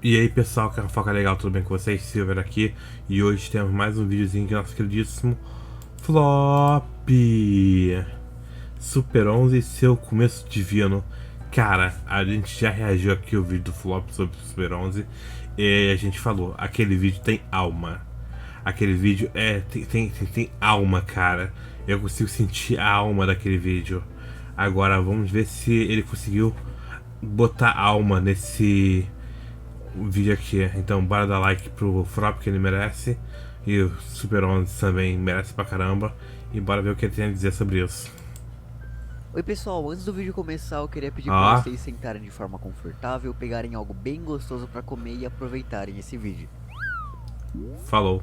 E aí pessoal, que é o Foca Legal, tudo bem com vocês? Silver aqui. E hoje temos mais um videozinho de nosso queridíssimo Flop Super 11 e seu começo divino. Cara, a gente já reagiu aqui ao vídeo do Flop sobre o Super 11 e a gente falou, aquele vídeo tem alma. Aquele vídeo tem alma, cara. Eu consigo sentir a alma daquele vídeo. Agora vamos ver se ele conseguiu botar alma nesse vídeo aqui. Então bora dar like pro Flop, que ele merece. E o Super 11 também merece pra caramba. E bora ver o que ele tem a dizer sobre isso. Oi pessoal, antes do vídeo começar eu queria pedir pra vocês sentarem de forma confortável, pegarem algo bem gostoso pra comer e aproveitarem esse vídeo. Falou.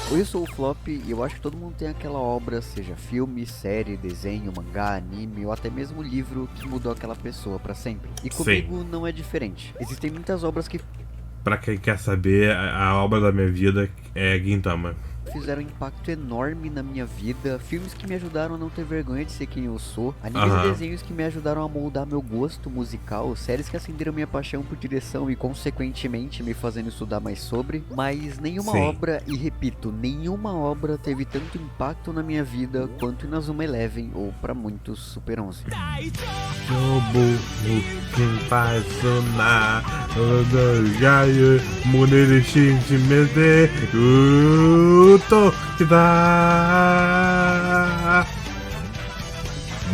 Oi, eu sou o Flop e eu acho que todo mundo tem aquela obra, seja filme, série, desenho, mangá, anime ou até mesmo livro que mudou aquela pessoa pra sempre. E comigo não é diferente. Existem muitas obras que pra quem quer saber, a obra da minha vida é Gintama. fizeram um impacto enorme na minha vida, filmes que me ajudaram a não ter vergonha de ser quem eu sou, animes e desenhos que me ajudaram a moldar meu gosto musical, séries que acenderam minha paixão por direção e consequentemente me fazendo estudar mais sobre, mas nenhuma obra, e repito, nenhuma obra teve tanto impacto na minha vida quanto Inazuma Eleven ou pra muitos Super 11.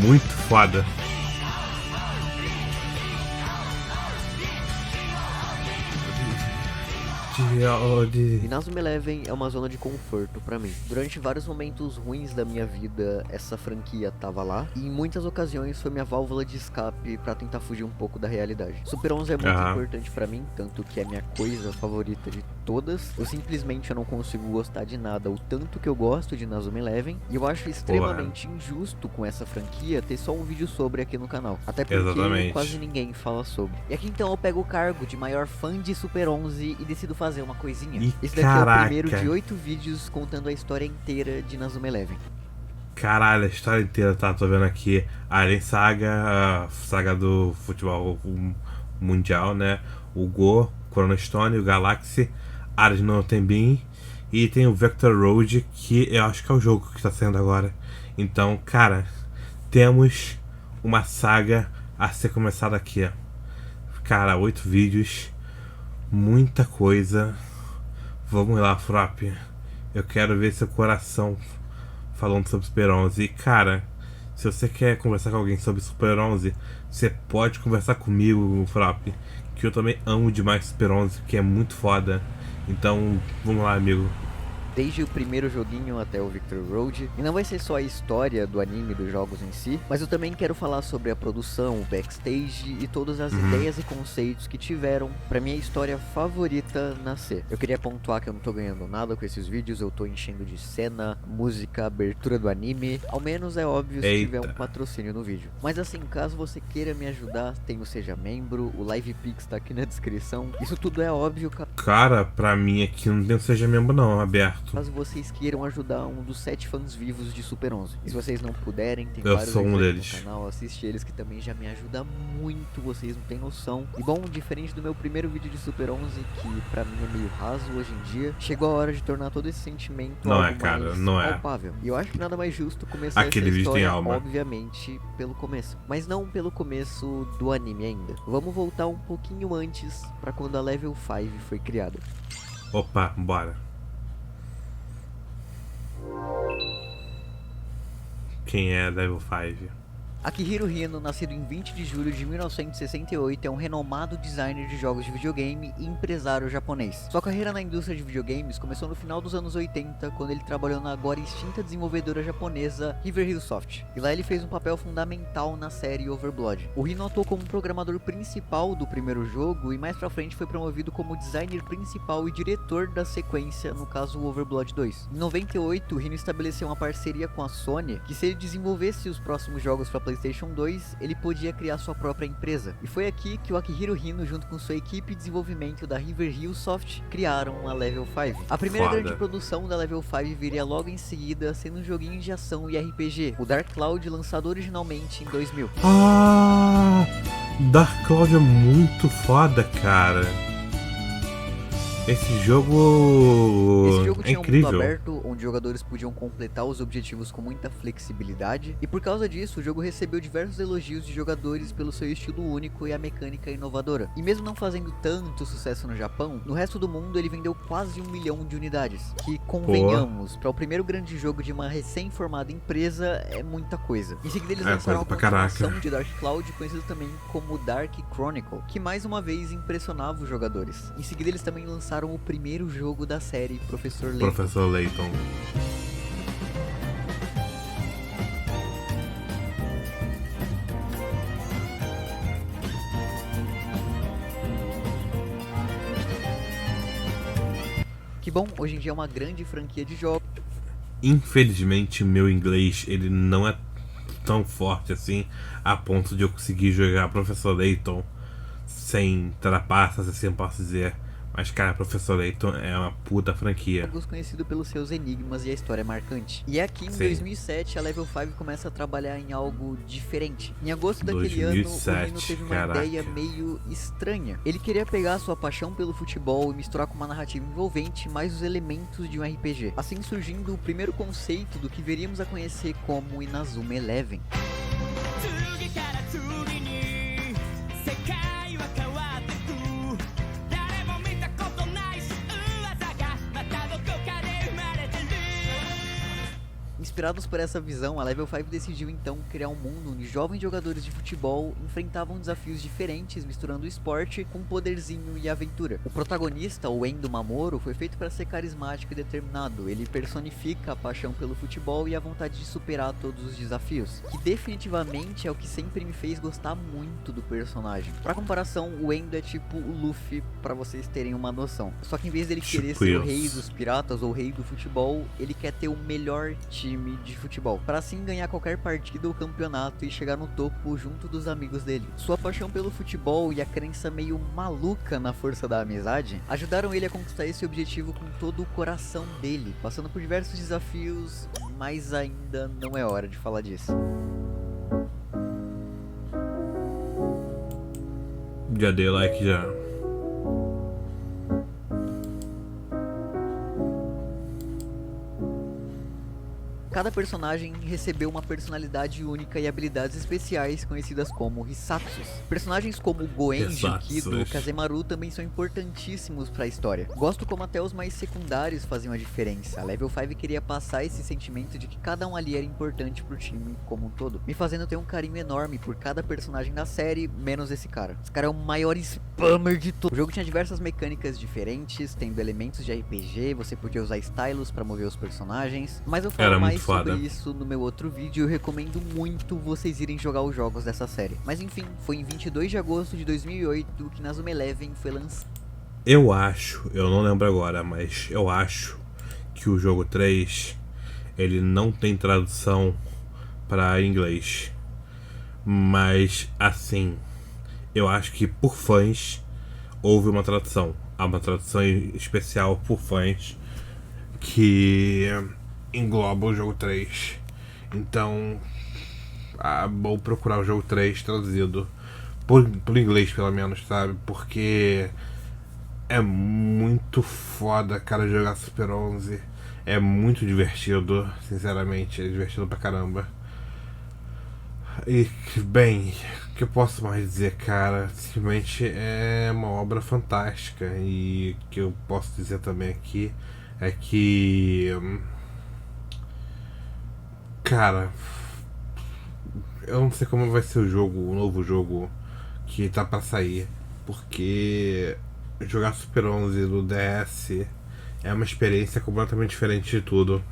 Muito foda. Inazuma Eleven é uma zona de conforto pra mim. Durante vários momentos ruins da minha vida, essa franquia tava lá, e em muitas ocasiões foi minha válvula de escape pra tentar fugir um pouco da realidade. Super 11 é muito importante pra mim, tanto que é minha coisa favorita de todas. Eu simplesmente não consigo gostar de nada o tanto que eu gosto de Inazuma Eleven, e eu acho extremamente injusto com essa franquia ter só um vídeo sobre aqui no canal. Até porque quase ninguém fala sobre. E aqui então eu pego o cargo de maior fã de Super 11 e decido fazer uma coisinha. Esse daqui é o primeiro de 8 vídeos contando a história inteira de Inazuma Eleven. Caralho, a história inteira, tá? Tô vendo aqui a Eren Saga, a saga do futebol mundial, né? O Go, Chrono Stone, o Galaxy, Ares no Tenbin e tem o Vector Road, que eu acho que é o jogo que tá saindo agora. Então, cara, temos uma saga a ser começada aqui. Cara, 8 vídeos, muita coisa. Vamos lá, Flop. Eu quero ver seu coração falando sobre Super 11. E, cara, se você quer conversar com alguém sobre Super 11, você pode conversar comigo, Flop, que eu também amo demais Super 11, que é muito foda. Então, vamos lá, amigo. Desde o primeiro joguinho até o Victor Road. E não vai ser só a história do anime e dos jogos em si, mas eu também quero falar sobre a produção, o backstage e todas as ideias e conceitos que tiveram pra minha história favorita nascer. Eu queria pontuar que eu não tô ganhando nada com esses vídeos, eu tô enchendo de cena, música, abertura do anime. Ao menos é óbvio se tiver um patrocínio no vídeo. Mas assim, caso você queira me ajudar, tem o Seja Membro, o LivePix tá aqui na descrição. Isso tudo é óbvio. Cara, pra mim aqui não tem o Seja Membro não, aberto. Caso vocês queiram ajudar um dos 7 fãs vivos de Super 11. E se vocês não puderem, tem eu vários sou um deles no canal, assiste eles que também já me ajuda muito, vocês não têm noção. E bom, diferente do meu primeiro vídeo de Super 11, que pra mim é meio raso hoje em dia, chegou a hora de tornar todo esse sentimento algo mais palpável. E eu acho que nada mais justo começar essa história, obviamente, pelo começo. Mas não pelo começo do anime ainda. Vamos voltar um pouquinho antes, pra quando a Level 5 foi criada. Opa, bora. Quem é Level 5? Akihiro Hino, nascido em 20 de julho de 1968, é um renomado designer de jogos de videogame e empresário japonês. Sua carreira na indústria de videogames começou no final dos anos 80, quando ele trabalhou na agora extinta desenvolvedora japonesa River Hill Soft. E lá ele fez um papel fundamental na série Overblood. O Hino atuou como programador principal do primeiro jogo e mais pra frente foi promovido como designer principal e diretor da sequência, no caso o Overblood 2. Em 98, o Hino estabeleceu uma parceria com a Sony, que se ele desenvolvesse os próximos jogos para PlayStation 2, ele podia criar sua própria empresa. E foi aqui que o Akihiro Hino, junto com sua equipe de desenvolvimento da River Hill Soft, criaram a Level 5. A primeira grande produção da Level 5 viria logo em seguida, sendo um joguinho de ação e RPG, o Dark Cloud, lançado originalmente em 2000. Dark Cloud é muito foda, cara. Esse jogo é Tinha um mundo incrível. aberto, onde jogadores podiam completar os objetivos com muita flexibilidade, e por causa disso, o jogo recebeu diversos elogios de jogadores pelo seu estilo único e a mecânica inovadora. E mesmo não fazendo tanto sucesso no Japão, no resto do mundo ele vendeu quase 1 milhão de unidades, que, convenhamos, para o primeiro grande jogo de uma recém-formada empresa, é muita coisa. Em seguida eles lançaram a coisa pra continuação de Dark Cloud, conhecido também como Dark Chronicle, que mais uma vez impressionava os jogadores. Em seguida eles também lançaram o primeiro jogo da série, Professor Layton. Professor Layton. Que bom, hoje em dia é uma grande franquia de jogos. Infelizmente, meu inglês ele não é tão forte assim a ponto de eu conseguir jogar Professor Layton sem trapaças, assim posso dizer. Mas, cara, Professor Layton é uma puta franquia. Jogos conhecido pelos seus enigmas e a história marcante. E aqui em 2007 a Level 5 começa a trabalhar em algo diferente. Em agosto daquele ano, o Nino teve uma ideia meio estranha. Ele queria pegar sua paixão pelo futebol e misturar com uma narrativa envolvente mais os elementos de um RPG. Assim surgindo o primeiro conceito do que veríamos a conhecer como Inazuma Eleven. Inspirados por essa visão, a Level 5 decidiu então criar um mundo onde jovens jogadores de futebol enfrentavam desafios diferentes, misturando esporte com poderzinho e aventura. O protagonista, o Endo Mamoru, foi feito para ser carismático e determinado. Ele personifica a paixão pelo futebol e a vontade de superar todos os desafios, que definitivamente é o que sempre me fez gostar muito do personagem. Para comparação, o Endo é tipo o Luffy, para vocês terem uma noção. Só que em vez dele querer ser o rei dos piratas ou o rei do futebol, ele quer ter o melhor time de futebol, para assim ganhar qualquer partida ou campeonato e chegar no topo junto dos amigos dele. Sua paixão pelo futebol e a crença meio maluca na força da amizade ajudaram ele a conquistar esse objetivo com todo o coração dele, passando por diversos desafios, mas ainda não é hora de falar disso. Já dei like já. Cada personagem recebeu uma personalidade única e habilidades especiais conhecidas como Hisatsus. Personagens como Goenji, Kido e Kazemaru também são importantíssimos para a história. Gosto como até os mais secundários faziam a diferença. A Level 5 queria passar esse sentimento de que cada um ali era importante pro time como um todo, me fazendo ter um carinho enorme por cada personagem da série, menos esse cara. Esse cara é o maior spammer de todo. O jogo tinha diversas mecânicas diferentes, tendo elementos de RPG, você podia usar stylos para mover os personagens, mas eu falo mais sobre isso no meu outro vídeo. Eu recomendo muito vocês irem jogar os jogos dessa série. Mas enfim, foi em 22 de agosto de 2008 que Inazuma Eleven foi lançado. Eu não lembro agora, mas eu acho que o jogo 3 ele não tem tradução para inglês. Mas assim, eu acho que por fãs houve uma tradução. Há uma tradução especial por fãs que engloba o jogo 3. Então, vou procurar o jogo 3 traduzido por inglês, pelo menos, sabe? Porque é muito foda, cara, jogar Super 11. É muito divertido, sinceramente, é divertido pra caramba. E, bem, o que eu posso mais dizer, cara? Simplesmente é uma obra fantástica. E o que eu posso dizer também aqui é que, cara, eu não sei como vai ser o novo jogo que tá pra sair, porque jogar Super 11 no DS é uma experiência completamente diferente de tudo.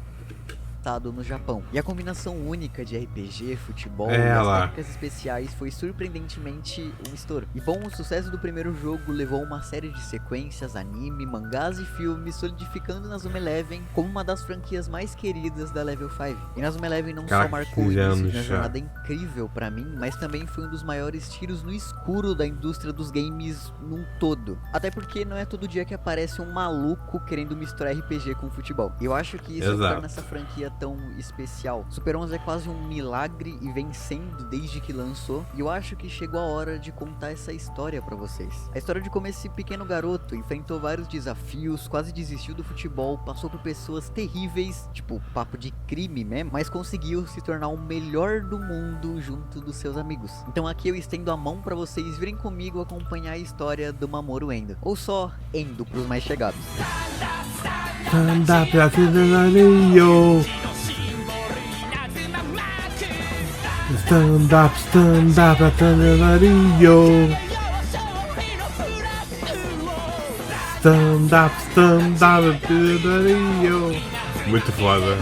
No Japão. E a combinação única de RPG, futebol e as técnicas especiais foi surpreendentemente um estouro. E bom, o sucesso do primeiro jogo levou uma série de sequências, anime, mangás e filmes, solidificando Inazuma Eleven como uma das franquias mais queridas da Level 5. Inazuma Eleven não só marcou o início de uma jornada incrível pra mim, mas também foi um dos maiores tiros no escuro da indústria dos games num todo. Até porque não é todo dia que aparece um maluco querendo misturar RPG com futebol. Eu acho que isso torna essa franquia tão especial. Super 11 é quase um milagre e vem sendo desde que lançou, e eu acho que chegou a hora de contar essa história pra vocês. A história de como esse pequeno garoto enfrentou vários desafios, quase desistiu do futebol, passou por pessoas terríveis, tipo papo de crime mesmo, mas conseguiu se tornar o melhor do mundo junto dos seus amigos. Então aqui eu estendo a mão pra vocês virem comigo acompanhar a história do Mamoru Endo, ou só Endo pros mais chegados. Stand up, Rio. Stand up, Rio. Stand up, Rio. Muito foda.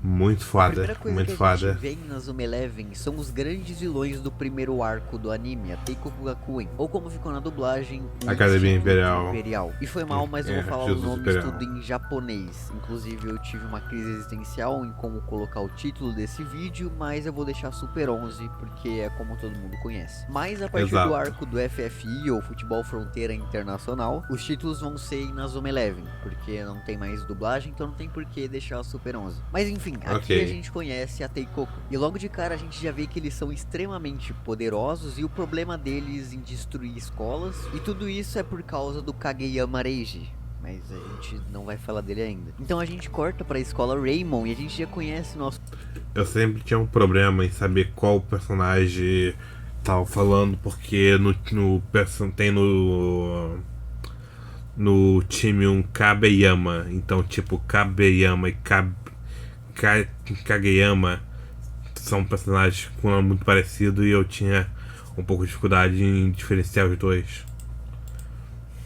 Muito A foda, primeira coisa muito que a foda. gente vê na Zuma Eleven são os grandes vilões do primeiro arco do anime, a Teikoku Gakuen, ou como ficou na dublagem, o Academia Instituto Imperial. E foi mal, mas eu vou falar o Jesus nome Imperial. tudo em japonês. Inclusive eu tive uma crise existencial em como colocar o título desse vídeo, mas eu vou deixar Super 11 porque é como todo mundo conhece. Mas a partir Exato. do arco do FFI, ou Futebol Fronteira Internacional, os títulos vão ser na Zuma Eleven, porque não tem mais dublagem, então não tem por que deixar Super 11. Mas enfim, aqui Ok. a gente conhece a Teikoku. E logo de cara a gente já vê que eles são extremamente poderosos e o problema deles em destruir escolas. E tudo isso é por causa do Kageyama Reiji. Mas a gente não vai falar dele ainda. Então a gente corta pra escola Raymond e a gente já conhece nosso... Eu sempre tinha um problema em saber qual personagem tava falando, porque tem no time um Kabeyama. Então, tipo, Kabeyama e Kageyama são personagens com nome muito parecido e eu tinha um pouco de dificuldade em diferenciar os dois.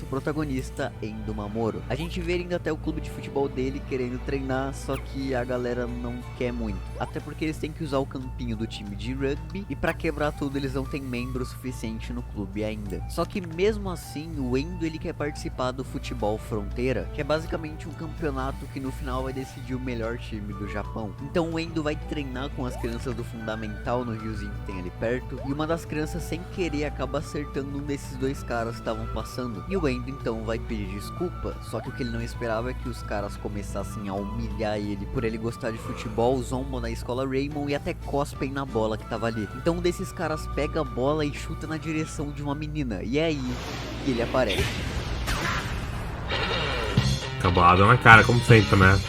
protagonista, Endo Mamoru. A gente vê ele indo até o clube de futebol dele querendo treinar, só que a galera não quer muito. Até porque eles têm que usar o campinho do time de rugby e pra quebrar tudo eles não têm membro suficiente no clube ainda. Só que mesmo assim, o Endo ele quer participar do Futebol Fronteira, que é basicamente um campeonato que no final vai decidir o melhor time do Japão. Então o Endo vai treinar com as crianças do Fundamental no riozinho que tem ali perto, e uma das crianças sem querer acaba acertando um desses dois caras que estavam passando. E o Endo então vai pedir desculpa, só que o que ele não esperava é que os caras começassem a humilhar ele por ele gostar de futebol, zombam na escola Raymond e até cospem na bola que tava ali. Então um desses caras pega a bola e chuta na direção de uma menina, e é aí que ele aparece. Cabolada na cara, como sempre, né?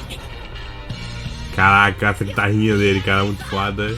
Caraca, essa guitarrinha dele, cara, muito foda.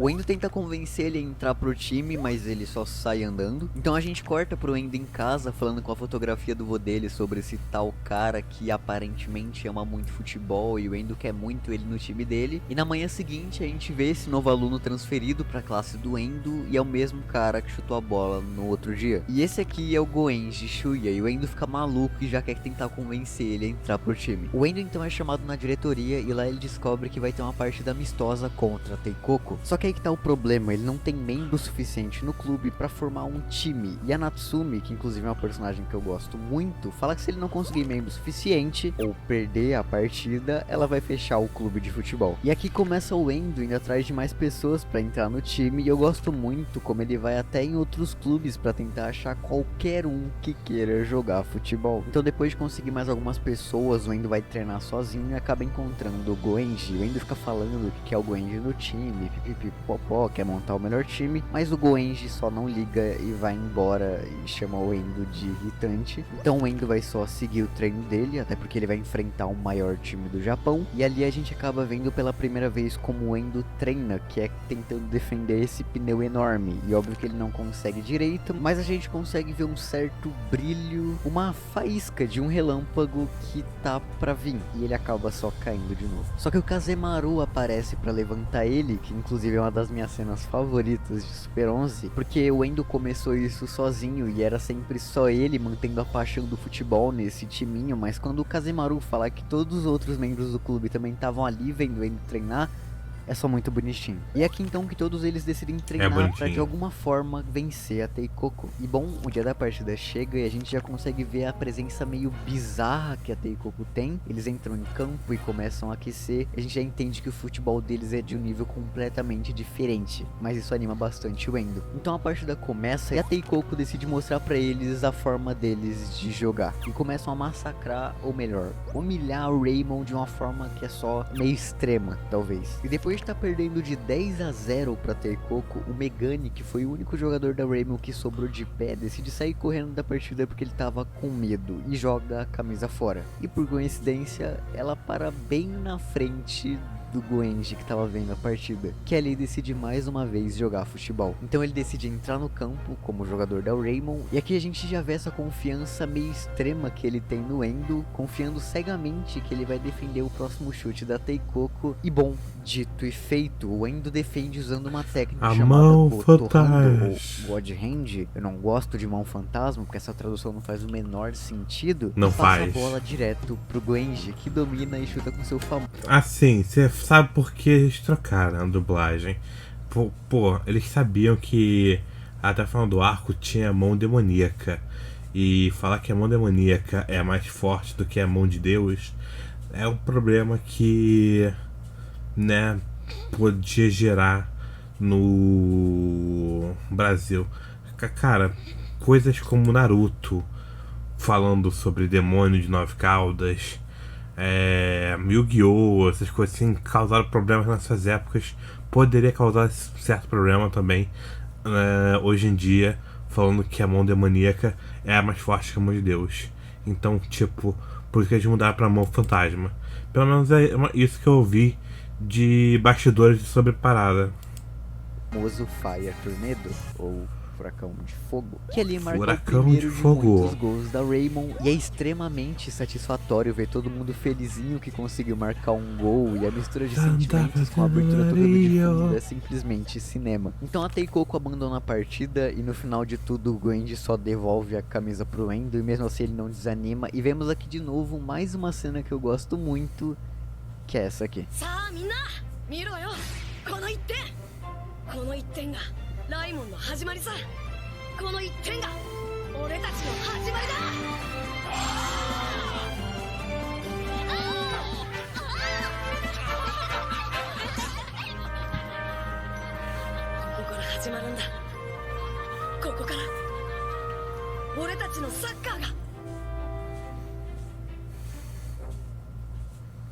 O Endo tenta convencer ele a entrar pro time, mas ele só sai andando. Então a gente corta pro Endo em casa, falando com a fotografia do vô dele sobre esse tal cara que aparentemente ama muito futebol e o Endo quer muito ele no time dele. E na manhã seguinte a gente vê esse novo aluno transferido pra classe do Endo e é o mesmo cara que chutou a bola no outro dia. E esse aqui é o Goenji Shuya e o Endo fica maluco e já quer tentar convencer ele a entrar pro time. O Endo então é chamado na diretoria e lá ele descobre que vai ter uma partida amistosa contra a Teikoku. Só que aí que tá o problema, ele não tem membro suficiente no clube pra formar um time. E a Natsumi, que inclusive é uma personagem que eu gosto muito, fala que se ele não conseguir membro suficiente ou perder a partida, ela vai fechar o clube de futebol. E aqui começa o Endo indo atrás de mais pessoas pra entrar no time, e eu gosto muito como ele vai até em outros clubes pra tentar achar qualquer um que queira jogar futebol. Então depois de conseguir mais algumas pessoas, o Endo vai treinar sozinho e acaba encontrando o Goenji. O Endo fica falando que quer o Goenji no time, popó, quer montar o melhor time, mas o Goenji só não liga e vai embora e chama o Endo de irritante. Então o Endo vai só seguir o treino dele, até porque ele vai enfrentar o maior time do Japão, e ali a gente acaba vendo pela primeira vez como o Endo treina, que é tentando defender esse pneu enorme, e óbvio que ele não consegue direito, mas a gente consegue ver um certo brilho, uma faísca de um relâmpago que tá pra vir, e ele acaba só caindo de novo. Só que o Kazemaru aparece pra levantar ele, que inclusive é uma das minhas cenas favoritas de Super 11, porque o Endo começou isso sozinho e era sempre só ele mantendo a paixão do futebol nesse timinho, mas quando o Kazemaru fala que todos os outros membros do clube também estavam ali vendo o Endo treinar, é só muito bonitinho. E é aqui então que todos eles decidem treinar pra bonitinho. de alguma forma vencer a Teikoko. E bom, o dia da partida chega e a gente já consegue ver a presença meio bizarra que a Teikoko tem. Eles entram em campo e começam a aquecer. A gente já entende que o futebol deles é de um nível completamente diferente, mas isso anima bastante o Endo. Então a partida começa e a Teikoko decide mostrar pra eles a forma deles de jogar. E começam a massacrar, ou melhor, humilhar o Raymond de uma forma que é só meio extrema, talvez. E depois de estar perdendo de 10-0 pra Teikoko, o Megane, que foi o único jogador da Raymond que sobrou de pé, decide sair correndo da partida porque ele tava com medo e joga a camisa fora. E por coincidência, ela para bem na frente do Goenji que tava vendo a partida, que ali decide mais uma vez jogar futebol. Então ele decide entrar no campo como jogador da Raymond, e aqui a gente já vê essa confiança meio extrema que ele tem no Endo, confiando cegamente que ele vai defender o próximo chute da Teikoko. E bom, dito e feito, o Endo defende usando uma técnica A chamada mão Gotohando fantasma. ou God Hand. Eu não gosto de mão fantasma porque essa tradução não faz o menor sentido. Não E passa faz. a bola direto pro Goenji, que domina e chuta com seu famoso. Assim, você sabe por que eles trocaram a dublagem? Pô, eles sabiam que até falando do arco tinha a mão demoníaca. E falar que a mão demoníaca é mais forte do que a mão de Deus é um problema que, né, podia gerar no Brasil. Cara, coisas como Naruto falando sobre demônio de 9 caudas, Yu-Gi-Oh!, essas coisas assim, causaram problemas nessas épocas. Poderia causar certo problema também hoje em dia, falando que a mão demoníaca é a mais forte que a mão de Deus. Então, tipo, por isso que eles mudaram pra mão fantasma. Pelo menos é isso que eu ouvi de bastidores sobre parada. Famoso Fire Tornado, ou Furacão de Fogo, que ali marca Furacão o primeiro de de fogo. muitos gols da Raymond, e é extremamente satisfatório ver todo mundo felizinho que conseguiu marcar um gol, e a mistura de sentimentos com a abertura tocando de fundo é simplesmente cinema. Então a Teikoko abandona a partida e no final de tudo o Goenji só devolve a camisa pro Endo, e mesmo assim ele não desanima, e vemos aqui de novo mais uma cena que eu gosto muito, que é essa aqui. さあみんな見ろよこの1点この1点がライモンの始まりさこの1点が俺たちの始まりだここから始まるんだここから俺たちのサッカーが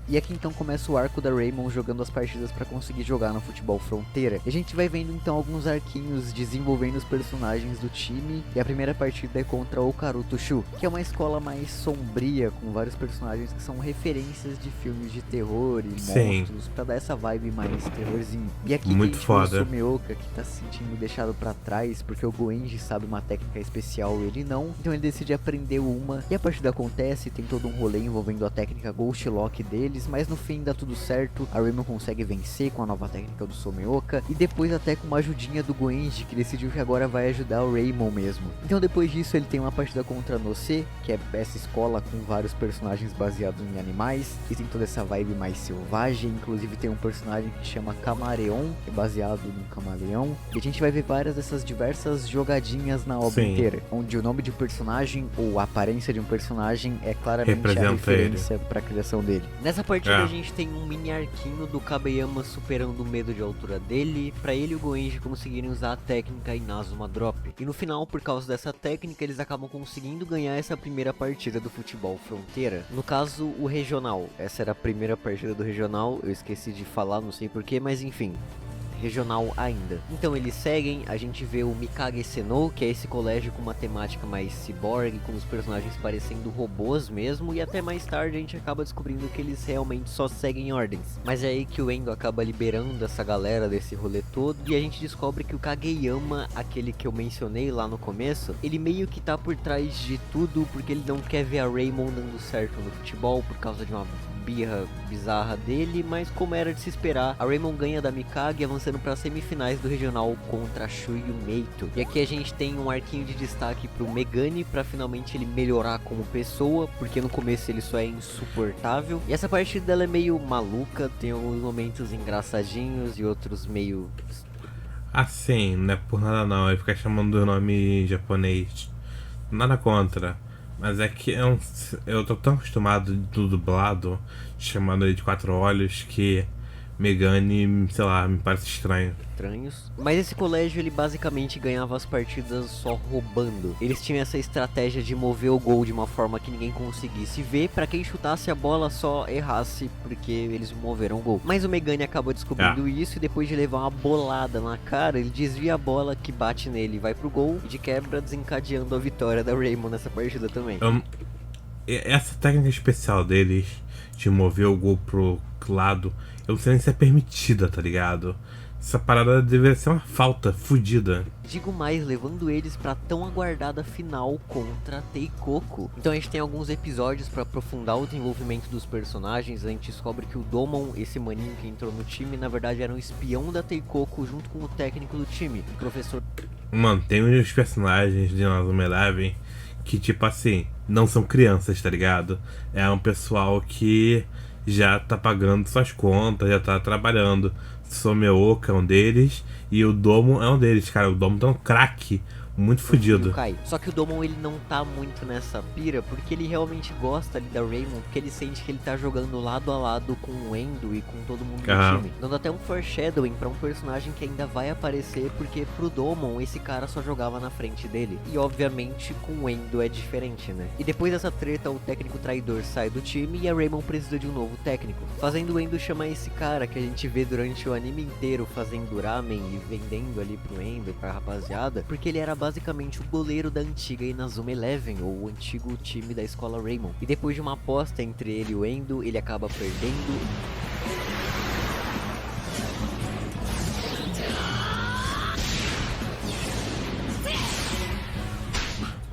E aqui então começa o arco da Raymond jogando as partidas pra conseguir jogar no futebol fronteira. E a gente vai vendo então alguns arquinhos desenvolvendo os personagens do time. E a primeira partida é contra o Karuto Shu, que é uma escola mais sombria, com vários personagens que são referências de filmes de terror e Sim. monstros, pra dar essa vibe mais terrorzinho. E aqui Muito que a gente vê o foda. Sumeoka, que tá se sentindo deixado pra trás, porque o Goenji sabe uma técnica especial e ele não. Então ele decide aprender uma, e a partida acontece, tem todo um rolê envolvendo a técnica Ghost Lock deles, mas no fim dá tudo certo, a Raymond consegue vencer com a nova técnica do Sumeoka, e depois até com uma ajudinha do Goenji, que decidiu que agora vai ajudar o Raymond mesmo. Então depois disso ele tem uma partida contra a Nose, que é essa escola com vários personagens baseados em animais, e tem toda essa vibe mais selvagem, inclusive tem um personagem que chama Camaleon, que é baseado num camaleão, e a gente vai ver várias dessas diversas jogadinhas na obra Sim. inteira, onde o nome de um personagem ou a aparência de um personagem é claramente a Representa referência para a criação dele. Nessa partida É. a gente tem um mini arquinho do Kabeyama superando o medo de altura dele, pra ele e o Goenji conseguirem usar a técnica Inazuma Drop. E no final, por causa dessa técnica, eles acabam conseguindo ganhar essa primeira partida do futebol fronteira. No caso, o regional. Essa era a primeira partida do regional, eu esqueci de falar, não sei porquê, mas enfim. Regional ainda. Então eles seguem, a gente vê o Mikage Seno, que é esse colégio com uma temática mais cyborg, com os personagens parecendo robôs mesmo, e até mais tarde a gente acaba descobrindo que eles realmente só seguem ordens. Mas é aí que o Endo acaba liberando essa galera desse rolê todo, e a gente descobre que o Kageyama, aquele que eu mencionei lá no começo, ele meio que tá por trás de tudo, porque ele não quer ver a Raymond dando certo no futebol por causa de uma birra bizarra dele, mas como era de se esperar, a Raymond ganha da Mikage, avançando avançando para as semifinais do regional contra Shuyu Meito. E aqui a gente tem um arquinho de destaque pro Megane para finalmente ele melhorar como pessoa, porque no começo ele só é insuportável. E essa partida dela é meio maluca, tem alguns momentos engraçadinhos e outros meio... Assim, não é por nada não, ele fica chamando o nome japonês. Nada contra. Mas é que eu tô tão acostumado do dublado, chamando ele de 4 olhos, que Megane, sei lá, me parece estranho. Mas esse colégio ele basicamente ganhava as partidas só roubando. Eles tinham essa estratégia de mover o gol de uma forma que ninguém conseguisse ver, pra quem chutasse a bola só errasse, porque eles moveram o gol. Mas o Megane acabou descobrindo isso, e depois de levar uma bolada na cara, ele desvia a bola que bate nele e vai pro gol, e de quebra desencadeando a vitória da Raymond nessa partida também. Essa técnica especial deles de mover o gol pro lado, eu não sei nem se é permitida, tá ligado? Essa parada deveria ser uma falta fodida. Digo mais, levando eles pra tão aguardada final contra Teikoko. Então a gente tem alguns episódios pra aprofundar o desenvolvimento dos personagens. A gente descobre que o Domon, esse maninho que entrou no time, na verdade era um espião da Teikoko junto com o técnico do time, o professor... Mano, tem uns personagens de Inazuma Eleven que, tipo assim, não são crianças, tá ligado? É um pessoal que já tá pagando suas contas, já tá trabalhando. Someoka é um deles e o Domon é um deles, cara. O Domon tá um craque muito fodido. Só que o Domon ele não tá muito nessa pira porque ele realmente gosta ali da Raymond, porque ele sente que ele tá jogando lado a lado com o Endo e com todo mundo do time. Dando até um foreshadowing pra um personagem que ainda vai aparecer, porque pro Domon esse cara só jogava na frente dele. E obviamente com o Endo é diferente, né? E depois dessa treta, o técnico traidor sai do time e a Raymond precisa de um novo técnico, fazendo o Endo chamar esse cara que a gente vê durante o anime inteiro fazendo ramen e vendendo ali pro Endo, pra rapaziada, porque ele era basicamente o goleiro da antiga Inazuma Eleven, ou o antigo time da escola Raymond. E depois de uma aposta entre ele e o Endo, ele acaba perdendo.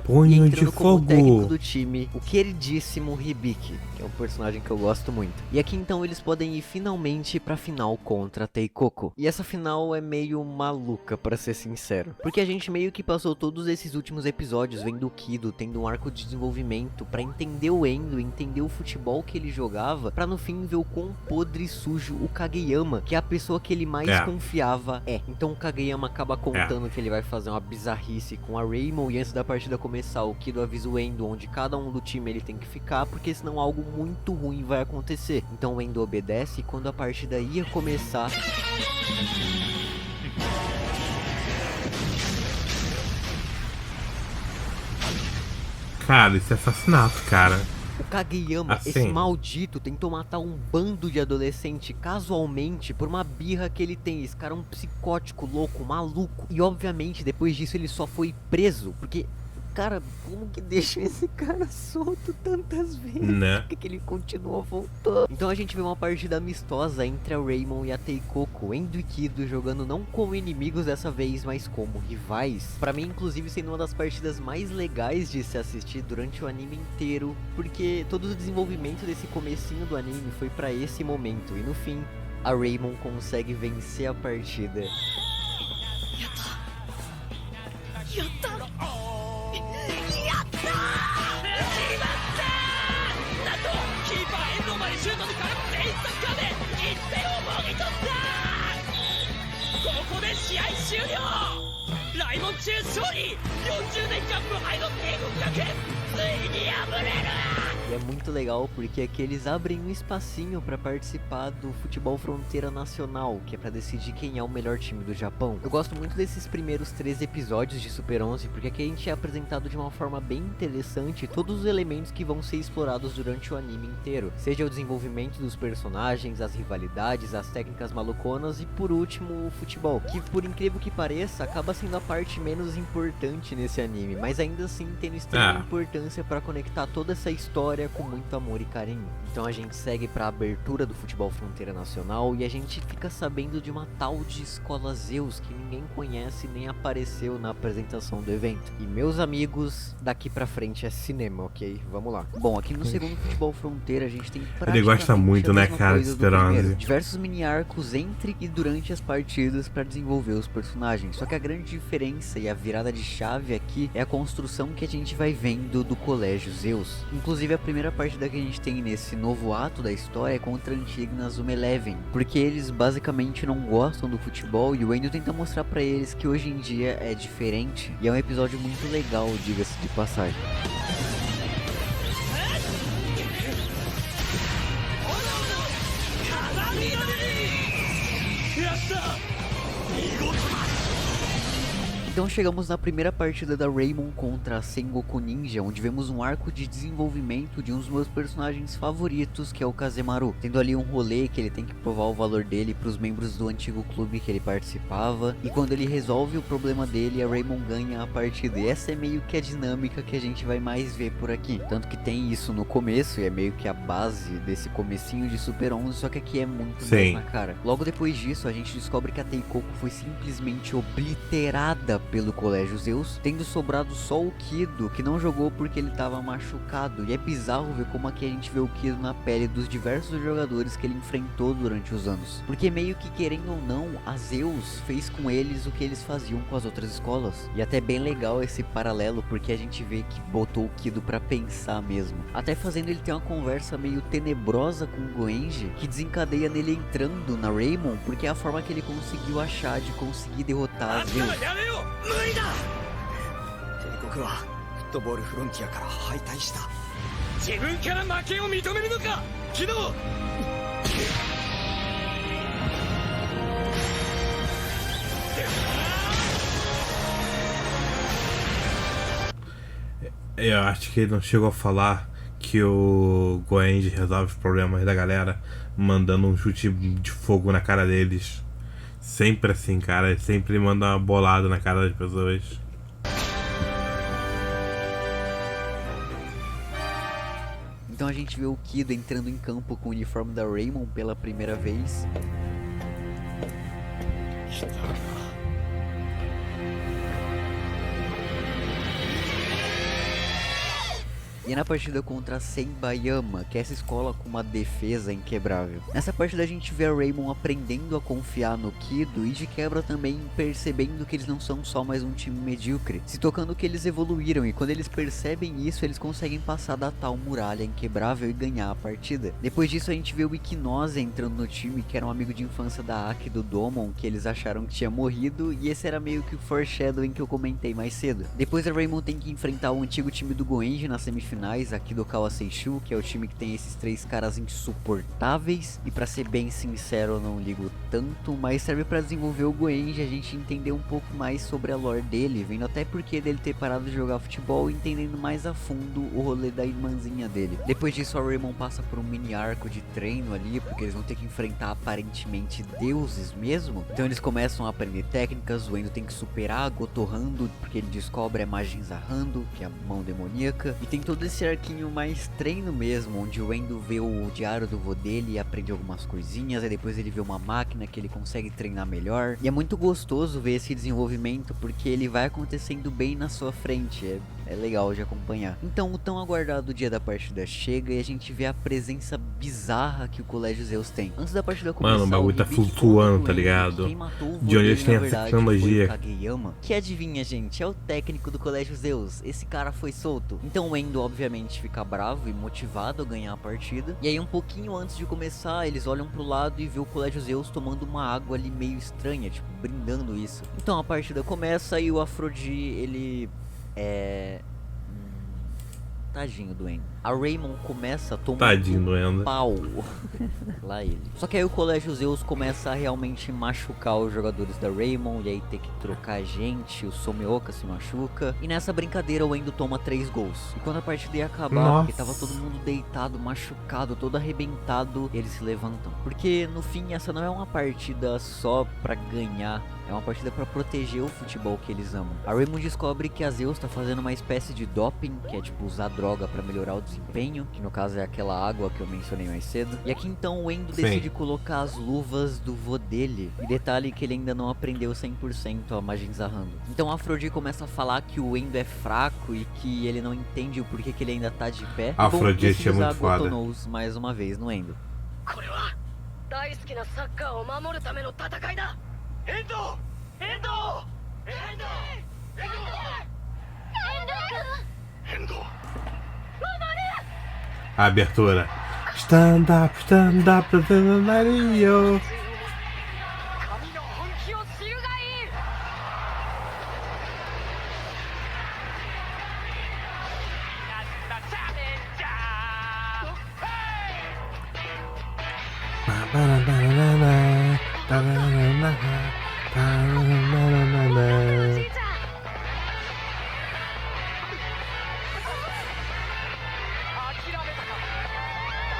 Punho de como fogo. técnico do time, o queridíssimo Hibiki, que é um personagem que eu gosto muito. E aqui então eles podem ir finalmente pra final contra Teikoko. E essa final é meio maluca, pra ser sincero, porque a gente meio que passou todos esses últimos episódios vendo o Kido tendo um arco de desenvolvimento pra entender o Endo, entender o futebol que ele jogava, pra no fim ver o quão podre e sujo o Kageyama, que é a pessoa que ele mais confiava, é. Então o Kageyama acaba contando que ele vai fazer uma bizarrice com a Raymond, e antes da partida começar, o Kido avisa o Endo onde cada um do time ele tem que ficar, porque senão algo muito ruim vai acontecer. Então o Endo obedece, e quando a partida ia começar... Cara, isso é assassinato, cara. O Kageyama, esse maldito, tentou matar um bando de adolescente casualmente por uma birra que ele tem. Esse cara é um psicótico, louco, maluco. E obviamente depois disso ele só foi preso, porque... Cara, como que deixa esse cara solto tantas vezes? Né? Por que ele continua voltando? Então a gente vê uma partida amistosa entre a Raymond e a Teikoko, Endo e Kido jogando não como inimigos dessa vez, mas como rivais. Pra mim, inclusive, sendo uma das partidas mais legais de se assistir durante o anime inteiro, porque todo o desenvolvimento desse comecinho do anime foi pra esse momento, e no fim, a Raymond consegue vencer a partida. Yatta! シュートに絡む全員サッカーで1点をもぎ取った。ここで試合終了。ライモン中勝利。40年間無敗の帝国学園ついに敗れる。 E é muito legal porque aqui eles abrem um espacinho para participar do futebol fronteira nacional, que é para decidir quem é o melhor time do Japão. Eu gosto muito desses primeiros 3 episódios de Super 11, porque aqui a gente é apresentado de uma forma bem interessante todos os elementos que vão ser explorados durante o anime inteiro. Seja o desenvolvimento dos personagens, as rivalidades, as técnicas maluconas e por último o futebol, que por incrível que pareça acaba sendo a parte menos importante nesse anime, mas ainda assim tendo extrema importância para conectar toda essa história história com muito amor e carinho. Então a gente segue para a abertura do Futebol Fronteira Nacional e a gente fica sabendo de uma tal de Escola Zeus que ninguém conhece nem apareceu na apresentação do evento. E meus amigos, daqui pra frente é cinema, ok? Vamos lá. Bom, aqui no segundo Futebol Fronteira a gente tem praticamente Ele gosta muito, a né, mesma cara, de coisa do primeiro. Speranzi. Diversos mini arcos entre e durante as partidas para desenvolver os personagens. Só que a grande diferença e a virada de chave aqui é a construção que a gente vai vendo do Colégio Zeus. Inclusive a primeira partida que a gente tem nesse novo ato da história é contra a antiga Inazuma Eleven, porque eles basicamente não gostam do futebol e o Endo tenta mostrar pra eles que hoje em dia é diferente. E é um episódio muito legal, diga-se de passagem. Então chegamos na primeira partida da Raymon contra a Sengoku Ninja, onde vemos um arco de desenvolvimento de um dos meus personagens favoritos, que é o Kazemaru, tendo ali um rolê que ele tem que provar o valor dele para os membros do antigo clube que ele participava, e quando ele resolve o problema dele, a Raymon ganha a partida, e essa é meio que a dinâmica que a gente vai mais ver por aqui, tanto que tem isso no começo, e é meio que a base desse comecinho de Super 11, só que aqui é muito mais na cara. Logo depois disso, a gente descobre que a Teikoko foi simplesmente obliterada pelo Colégio Zeus, tendo sobrado só o Kido, que não jogou porque ele estava machucado. E é bizarro ver como aqui a gente vê o Kido na pele dos diversos jogadores que ele enfrentou durante os anos, porque meio que querendo ou não, a Zeus fez com eles o que eles faziam com as outras escolas. E até bem legal esse paralelo, porque a gente vê que botou o Kido pra pensar mesmo, até fazendo ele ter uma conversa meio tenebrosa com o Goenji, que desencadeia nele entrando na Raymon, porque é a forma que ele conseguiu achar de conseguir derrotar a Zeus. 帝国はフットボールフロンティアから敗退した。自分から負けを認めるのかキド。Eu acho que ele não chegou a falar que o Goenji resolve os problemas da galera mandando um chute de fogo na cara deles. Sempre assim, cara. Ele sempre manda uma bolada na cara das pessoas. Então a gente vê o Kido entrando em campo com o uniforme da Raymon pela primeira vez. E é na partida contra a Senbayama, que é essa escola com uma defesa inquebrável. Nessa partida a gente vê a Raymon aprendendo a confiar no Kido e de quebra também percebendo que eles não são só mais um time medíocre, se tocando que eles evoluíram, e quando eles percebem isso, eles conseguem passar da tal muralha inquebrável e ganhar a partida. Depois disso a gente vê o Ikinose entrando no time, que era um amigo de infância da Aki e do Domon, que eles acharam que tinha morrido, e esse era meio que o foreshadowing que eu comentei mais cedo. Depois a Raymon tem que enfrentar o antigo time do Goenji na semifinal, aqui do Kawaseishu, que é o time que tem esses três caras insuportáveis, e pra ser bem sincero eu não ligo tanto, mas serve pra desenvolver o Goenji, a gente entender um pouco mais sobre a lore dele, vendo até porque dele ter parado de jogar futebol e entendendo mais a fundo o rolê da irmãzinha dele. Depois disso a Raymon passa por um mini arco de treino ali, porque eles vão ter que enfrentar aparentemente deuses mesmo, então eles começam a aprender técnicas, o Endo tem que superar a Gotohando, porque ele descobre a Majinzahando, que é a mão demoníaca, e tem todo esse arquinho mais treino mesmo, onde o Endo vê o diário do vô dele e aprende algumas coisinhas, aí depois ele vê uma máquina que ele consegue treinar melhor, e é muito gostoso ver esse desenvolvimento, porque ele vai acontecendo bem na sua frente, é legal de acompanhar. Então o tão aguardado dia da partida chega e a gente vê a presença bizarra que o Colégio Zeus tem. Antes da partida começar, Mano, o bagulho tá flutuando, tá ligado? De onde eles têm essa tecnologia. Kageyama, que adivinha, gente, é o técnico do Colégio Zeus. Esse cara foi solto. Então o Endo obviamente fica bravo e motivado a ganhar a partida. E aí um pouquinho antes de começar, eles olham pro lado e vê o Colégio Zeus tomando uma água ali meio estranha, tipo, brindando isso. Então a partida começa e o Afrodi, ele tadinho do Endo. A Raymon começa a tomar Tadinho do Endo. pau. Lá ele. Só que aí o Colégio Zeus começa a realmente machucar os jogadores da Raymon, e aí tem que trocar gente, o Someoka se machuca. E nessa brincadeira o Endo toma 3 gols. E quando a partida ia acabar, Nossa. porque tava todo mundo deitado, machucado, todo arrebentado, eles se levantam. Porque no fim essa não é uma partida só pra ganhar, é uma partida pra proteger o futebol que eles amam. A Raymon descobre que a Zeus tá fazendo uma espécie de doping, que é tipo usar droga pra melhorar o desempenho desempenho, que no caso é aquela água que eu mencionei mais cedo. E aqui então o Endo Sim. decide colocar as luvas do vô dele. E detalhe que ele ainda não aprendeu 100% a magia enzarrando. Então a Afrodite começa a falar que o Endo é fraco e que ele não entende o porquê que ele ainda tá de pé. A Bom, Afrodite decide é usar muito foda. Gotonous mais uma vez no Endo. これは大好きなサッカーを守るための戦いだ。エンドエンドエンドエンドエンド A abertura. Stand up, stand up, Mario. 神の本気を知るがいい。ラストチャレンジャー。Ba-ba-da-ba-da-da-da, da-da-da-da-da, da-da-da-da-da. 諦めたか。だ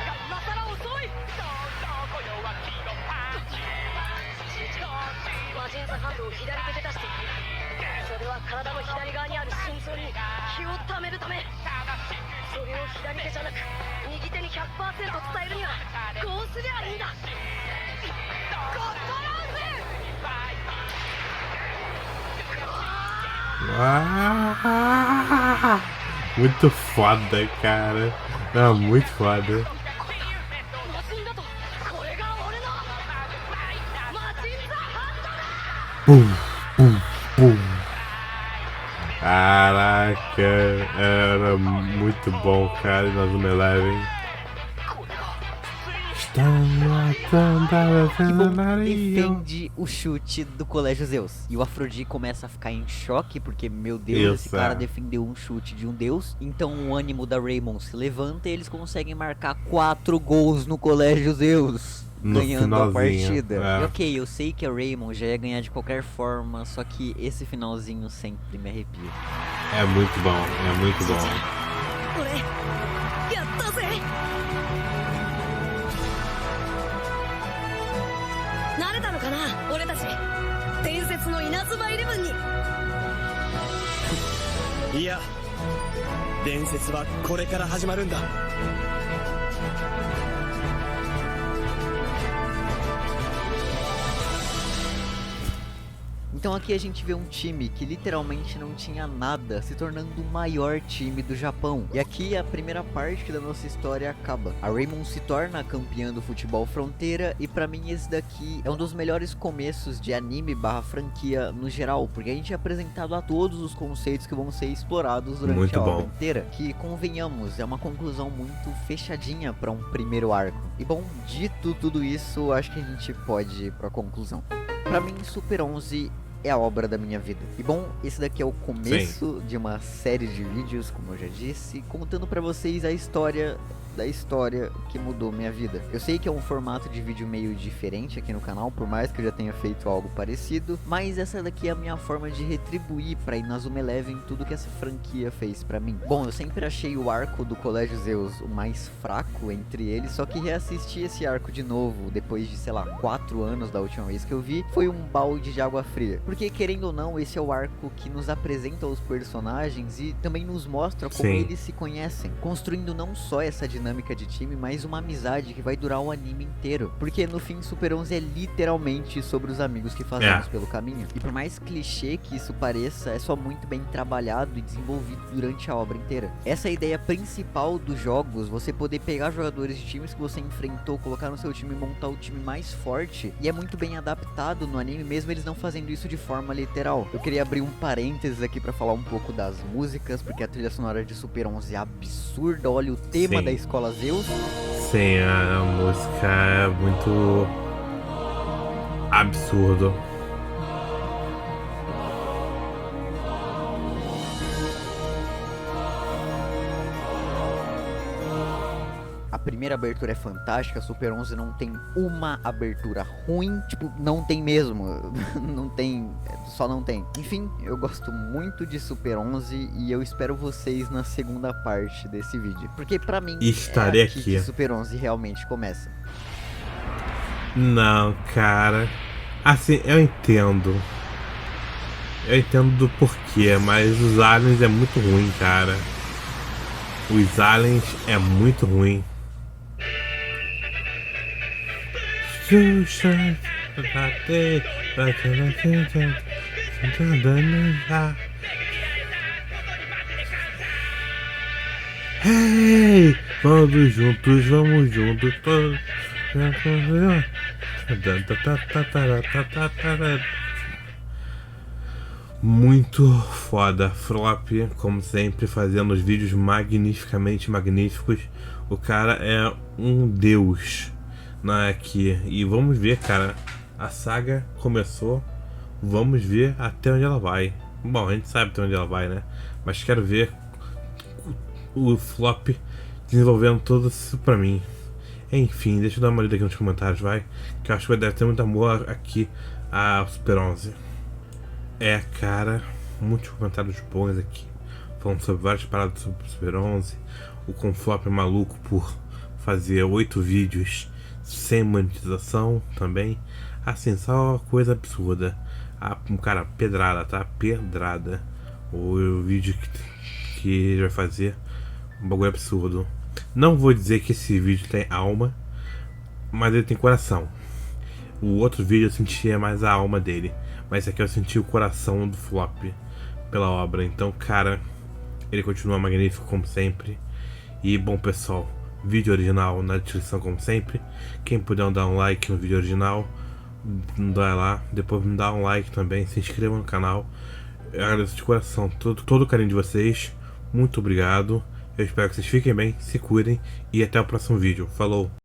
が今さら遅い。そうそう、弱気のパンチ。マジンザハンドを左手で出している。それは体の左側にある心臓に気をためるため。それを左手じゃなく右手に 100% 伝えるにはこうすりゃいいんだ。ゴッドランス。 Ah, muito foda, cara. Não, muito foda. マジンだとこれが俺のマジンザハンドだ。 Pum, pum, pum. Caraca, era muito bom, cara, nós no Eleven. Que bom, defende o chute do Colégio Zeus. E o Afrodite começa a ficar em choque, porque, meu Deus, esse Isso, cara é. defendeu um chute de um deus. Então o ânimo da Raymond se levanta e eles conseguem marcar 4 gols no Colégio Zeus. No Ganhando a finalzinho, partida. é. E ok, eu sei que a Raymond já ia ganhar de qualquer forma, só que esse finalzinho sempre me arrepia. É muito bom, é muito bom. 俺やったぜ。慣れたのかな俺たち。伝説の稲妻イレブンに。いや伝説はこれから始まるんだ。 Então aqui a gente vê um time que literalmente não tinha nada, se tornando o maior time do Japão. E aqui a primeira parte da nossa história acaba. A Raymond se torna a campeã do futebol fronteira e pra mim esse daqui é um dos melhores começos de anime barra franquia no geral, porque a gente é apresentado a todos os conceitos que vão ser explorados durante Muito a obra bom. inteira, que convenhamos, é uma conclusão muito fechadinha pra um primeiro arco. E bom, dito tudo isso, acho que a gente pode ir pra conclusão. Pra mim, Super 11 é a obra da minha vida. E bom, esse daqui é o começo de uma série de vídeos, como eu já disse, contando pra vocês a história da história que mudou minha vida. Eu sei que é um formato de vídeo meio diferente aqui no canal, por mais que eu já tenha feito algo parecido, mas essa daqui é a minha forma de retribuir pra Inazuma Eleven tudo que essa franquia fez pra mim. Bom, eu sempre achei o arco do Colégio Zeus o mais fraco entre eles, só que reassistir esse arco de novo, depois de, sei lá, 4 anos da última vez que eu vi, foi um balde de água fria. Porque, querendo ou não, esse é o arco que nos apresenta os personagens e também nos mostra como Sim. eles se conhecem, construindo não só essa dinâmica de time, mas uma amizade que vai durar o anime inteiro. Porque no fim, Super 11 é literalmente sobre os amigos que fazemos pelo caminho. E por mais clichê que isso pareça, é só muito bem trabalhado e desenvolvido durante a obra inteira. Essa é a ideia principal dos jogos, você poder pegar jogadores de times que você enfrentou, colocar no seu time e montar o time mais forte. E é muito bem adaptado no anime, mesmo eles não fazendo isso de forma literal. Eu queria abrir um parênteses aqui pra falar um pouco das músicas, porque a trilha sonora de Super 11 é absurda. Olha o tema Sim. da Escola Zeus. Sim, a música é muito absurdo. A primeira abertura é fantástica, Super 11 não tem uma abertura ruim, tipo, não tem mesmo, não tem, só não tem. Enfim, eu gosto muito de Super 11 e eu espero vocês na segunda parte desse vídeo, porque pra mim Estarei é aqui aqui. que Super 11 realmente começa. Não, cara. Assim, eu entendo. Eu entendo do porquê, mas os aliens é muito ruim, cara. Os aliens é muito ruim. Hey, vamos juntos, vamos juntos. Muito foda, Flop, como sempre, fazendo os vídeos magnificamente magníficos. O cara é um deus aqui. E vamos ver, cara, a saga começou. Vamos ver até onde ela vai. Bom, a gente sabe até onde ela vai, né? Mas quero ver o Flop desenvolvendo tudo isso pra mim. Enfim, deixa eu dar uma olhada aqui nos comentários, vai. Que eu acho que deve ter muito amor aqui a Super 11. É, cara, muitos comentários bons aqui. Falando sobre várias paradas sobre Super 11. O Conflop é maluco por fazer 8 vídeos sem monetização também. Assim, só uma coisa absurda. Cara, pedrada, tá? Pedrada. O vídeo que ele vai fazer, um bagulho absurdo. Não vou dizer que esse vídeo tem alma, mas ele tem coração. O outro vídeo eu sentia mais a alma dele, mas esse aqui eu senti o coração do Flop pela obra. Então, cara, ele continua magnífico como sempre. E bom, pessoal, vídeo original na descrição como sempre. Quem puder dar um like no vídeo original, dá lá. Depois me dá um like também, se inscreva no canal. Eu agradeço de coração todo o carinho de vocês. Muito obrigado. Eu espero que vocês fiquem bem, se cuidem e até o próximo vídeo. Falou!